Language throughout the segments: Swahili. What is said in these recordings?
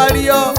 Mario.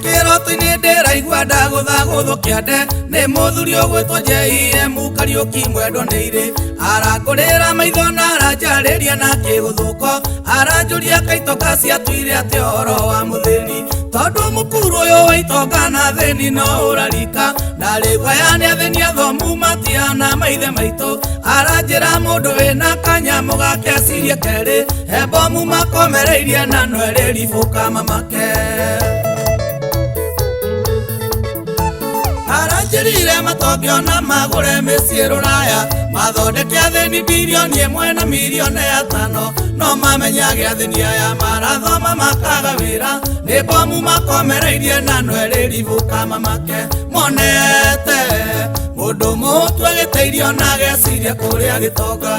Kiroti-ini ndiraigua ndagũthagũthũkia nde nĩ mũthuri ũgwĩtwo JM Kariũki mwendwo nĩ irĩ arangũrĩra maitho na aranjarĩria na kĩgũthũko aranjũria kaitoka ciatuire atĩ ũhoro wa mũthĩni tondũ mũkuru ũyũ wa itonga na thĩni no ũrarika na rĩu aya nĩ athĩni athomu matiana maithe maitũ aranjĩra mũndũ wĩna kanyamũ gake ecirie kerĩ he mbomu makomereirie na no ĩrĩribũka mamake aranjĩrire matongio na magũre mĩciĩ rũraya mathondeke athĩni bilioni 1 na milioni 5 no mamenyage athĩni aya marathoma makaga wĩra nĩ mbomu makomereirie na no ĩrĩribũka mamake monete mũndũ mũhũtu agĩteirio na ageciria kũrĩa gĩtonga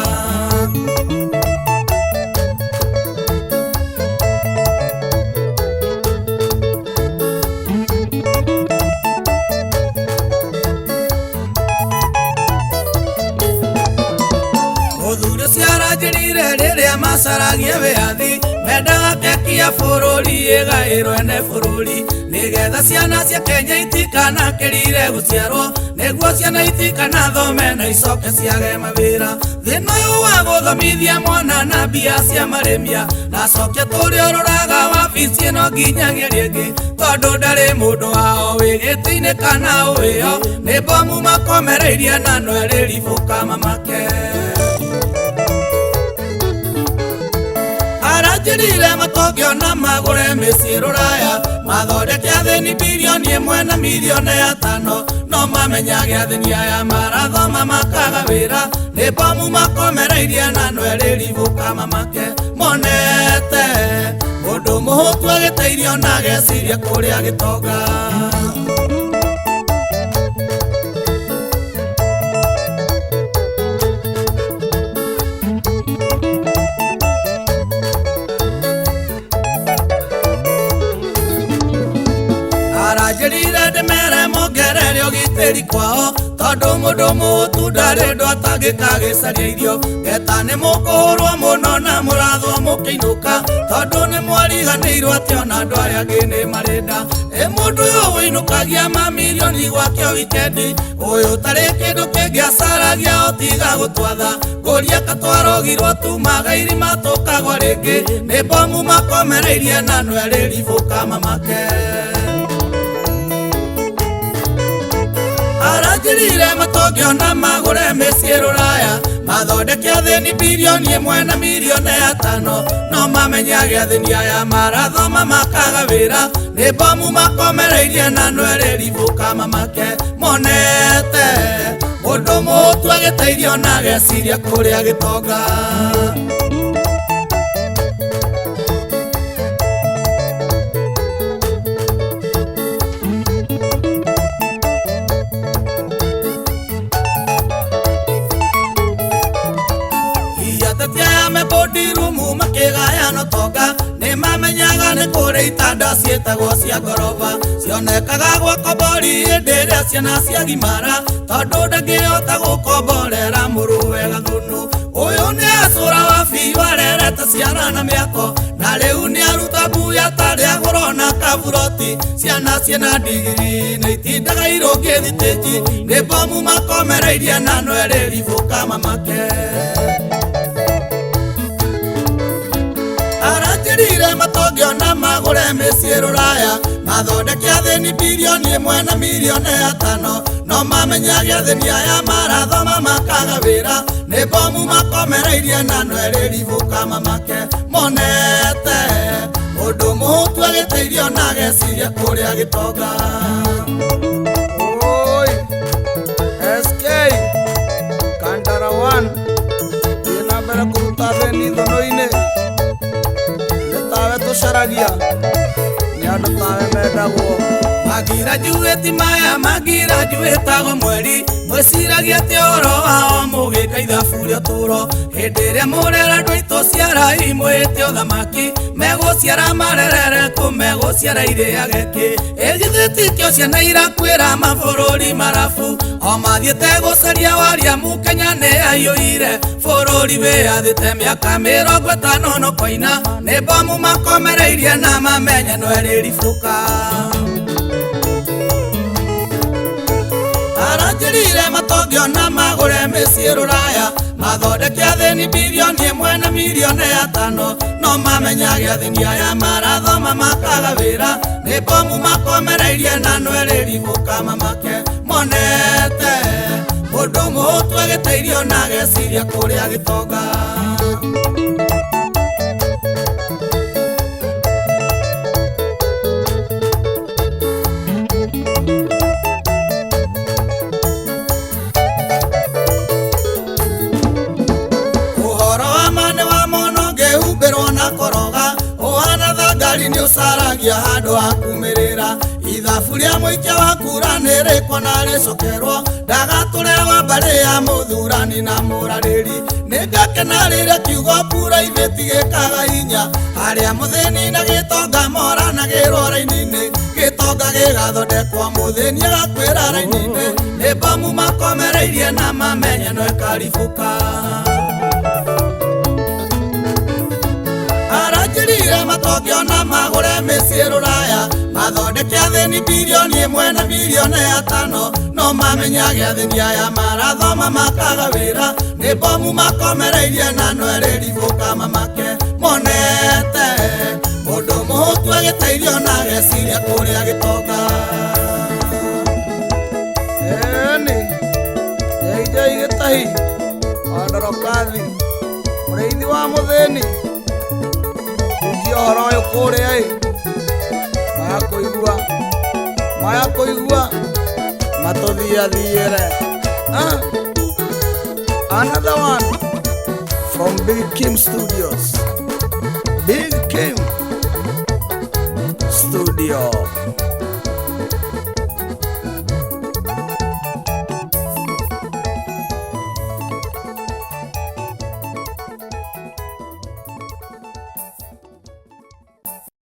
ciaranjĩrire rĩrĩa macaragia wĩyathi mendaga keki ya bũrũri ĩgaĩrwo ene bũrũri nĩgetha ciana cia Kenya itikanakĩrire gũciarwo nĩguo ciana itikana thome na icoke ciage mawĩra thĩna ũyũ wa gũthomithia mwana na mbia cia marĩmia na coke tũrĩa ũroraga wabici ĩno nginyagia rĩngĩ tondũ ndarĩ mũndũ wao wĩgĩtĩ-inĩ kana ũwĩyo nĩ mbomu makomereirie na no ĩrĩribũka mamake aranjĩrire matongio na magũre mĩciĩ rũraya mathondeke athĩni bilioni 1 na milioni 5 no mamenyage athĩni aya marathoma makaga wĩra nĩ mbomu makomereirie na no ĩrĩribũka mamake monete mũndũ mũhũtu agĩteirio na ageciria kũrĩa gĩtonga aranjĩrire ndĩmere mongerere ũgitĩri kwao tondũ mũndũ mũhũtu ndarĩ ndũ atangĩkagĩcaria irio ngeta nĩ mũkũhũrwo mũno na mũrathwo mũkĩinũka tondũ nĩ mwariganĩirwo atĩ ona andũ arĩa angĩ nĩ marenda mũndũ ũyũ wĩinũkagia mamirioni gwake o wikendi ũyũ tarĩ kĩndũ kĩngĩ acaragia otiga gũtwatha ngũria katwarogirwo tumaga irima tũkagwa rĩngĩ nĩ mbomu makomereirie na no ĩrĩribũka mamake aranjĩrire matongio na magũre mĩciĩ rũraya mathondeke athĩni bilioni 1 na milioni 5 no mamenyage athĩni aya marathoma makaga wĩra nĩ mbomu makomereirie na no ĩrĩribũka mamake monete mũndũ mũhũtu agĩteirio na ageciria kũrĩa gĩtonga bodirumu makĩgaya no tonga nĩ mamenyaga nĩ kũrĩ itanda ciĩtagwo cia ngoroba cionekaga gwakombori hĩndĩ ĩrĩa ciana ciagimara tondũ ndangĩhota gũkomborera mũrũwe gathũnũ ũyũ nĩ acũra wabi warerete ciana na mĩako na rĩu nĩ aruta mbuya tarĩ agũrwo na kaburoti ciana ciĩna ndigiri na itindaga irũngĩ thitĩnji nĩ mbomu makomereirie na no ĩrĩribũka mamake aranjĩrire matongio na magũre mĩciĩ rũraya mathondeke athĩni bilioni 1 na milioni 5 no mamenyage athĩni aya marathoma makaga wĩra nĩ mbomu makomereirie na no ĩrĩribũka mamake monete mũndũ mũhũtu agĩteirio na ageciria kũrĩa gĩtonga SK Kandara 1 ĩna mbere kũruta athĩni thũnũ-inĩ tawe tũcaragia nĩ andũ tawe mendagwo magirajuĩti maya magirajuĩtagwo mweri mwĩciragia atĩ ũhoro wao mũgĩka ithabu rĩa ũtũũro hĩndĩ ĩrĩa mũrera andũ aitũ ciarai mwĩte ũthamaki megũciara marerere kũ megũciara irĩage kĩ ĩgithĩti kĩo ciana irakwĩra mabũrũri marabu o mathiĩte gũcaria waria Kenya nĩ aiyũire bũrũri wĩyathĩte mĩaka 50 no koina nĩ mbomu makomereirie na mamenye no ĩrĩribũka aranjĩrire matongio na magũre mĩciĩ rũraya mathondeke athĩni bilioni 1 na milioni 5 no mamenyage athĩni aya marathoma makaga wĩra nĩ mbomu makomereirie na no ĩrĩribũka mamake monete mũndũ mũhũtu agĩteirio na ageciria kũrĩa gĩtonga nĩ ũcaragia handũ ha kumĩrĩra ithabu rĩa mũikia wa kura nĩ rĩkwo na rĩcokerwo ndagatũre wa mbarĩ ya mũthurani na mũrarĩri nĩ ngakena rĩrĩa kiugo puraivĩti gĩkaga hinya harĩa mũthĩni na gĩtonga moranagĩrwo raini-inĩ gĩtonga gĩgathondekwo mũthĩni agakwĩra raini-inĩ nĩ mbomu makomereirie na mamenye no ĩkaribũka aranjĩrire matongio na magũre mĩciĩ rũraya mathondeke athĩni bilioni 1 na milioni 5 no mamenyage athĩni aya marathoma makaga wĩra nĩ mbomu makomereirie na no ĩrĩribũka mamake monete mũndũ mũhũtu agĩteirio na ageciria kũrĩa gĩtonga ĩni njai gĩtahi Ondorokathi mũrĩithi wa mũthĩni ũhoro ũyũ kũrĩa maya kũigua matũthiathiĩre another one from Big Kim Studios.